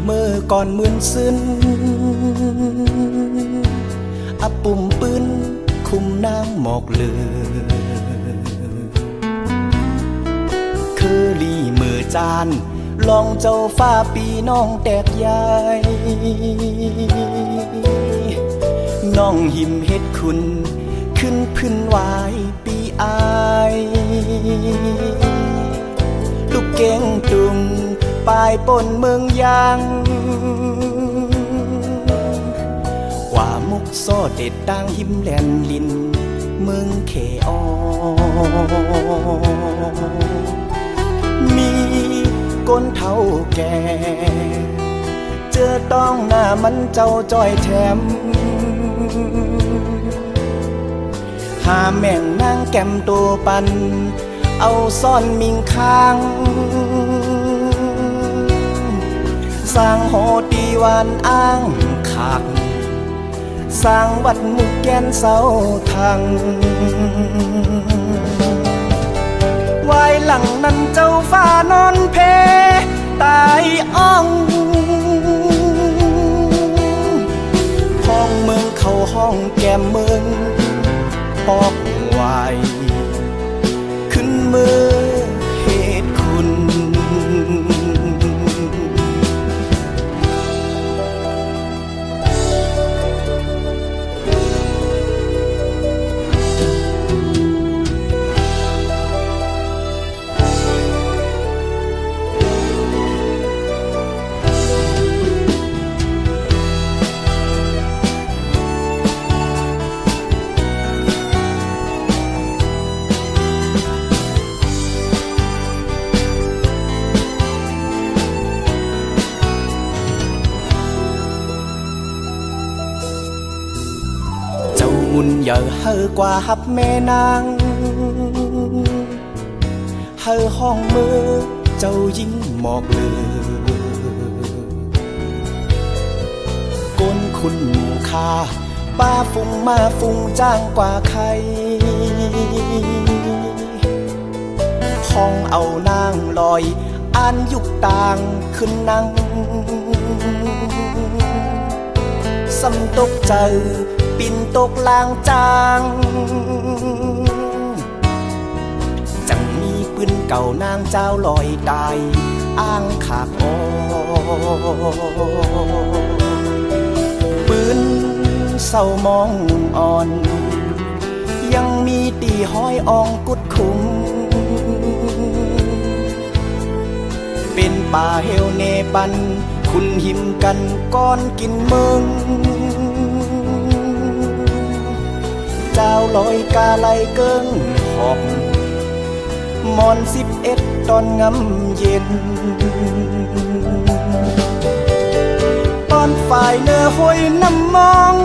เมื่อก่อนมื่นซึ้นอับปุ่มปืนคุมนางหมอกเลือคือลีมือจานลองเจ้าฟ้าปีน้องแตกยายน้องหิมเฮ็ดคุณขึ้นพื้นวายปีอายลูกเก่งตุงปลายปนเมืองยังกว่ามุกโซเด็ดดังหิมแลนลินเมืองเคอมีก้นเท่าแก่เจอต้องหน้ามันเจ้าจ้อยแถมหาแม่งนางแก้มตัวปันเอาซ่อนมิงค้างสร้างโหตีวานอ้างขากสร้างวัดมุกแกนเสาทางไว้หลังนั้นเจ้าฟ้านอนเพตายอ่องห้องเมืองเข้าห้องแก้มเมืองปอกไว้ขึ้นมือเหตุคุณมุนอย่าเฮอกว่าฮับแม่นางเฮอห้องมือเจ้ายิ่งหมอกเลือก้นคุณหมู่คาป้าฟุ้งมาฟุ้งจ้างกว่าใครห้องเอานางลอยอ่านยุกต่างขึ้นนั่งสำตกใจปิ่นตกลางจางจังมีปืนเก่านางเจ้าลอยตายอ้างขากอปืนเศร้ามองอ่อนยังมีตีห้อยอองกุดคุมเป็นป่าเฮวเนปันคุณหิมกันก้อนกินเมืองเจ้าลอยกาไลเกิ้งหอบมอน11ตอนงำเย็นตอนฝ่ายเนื้อห้อยน้ำมอง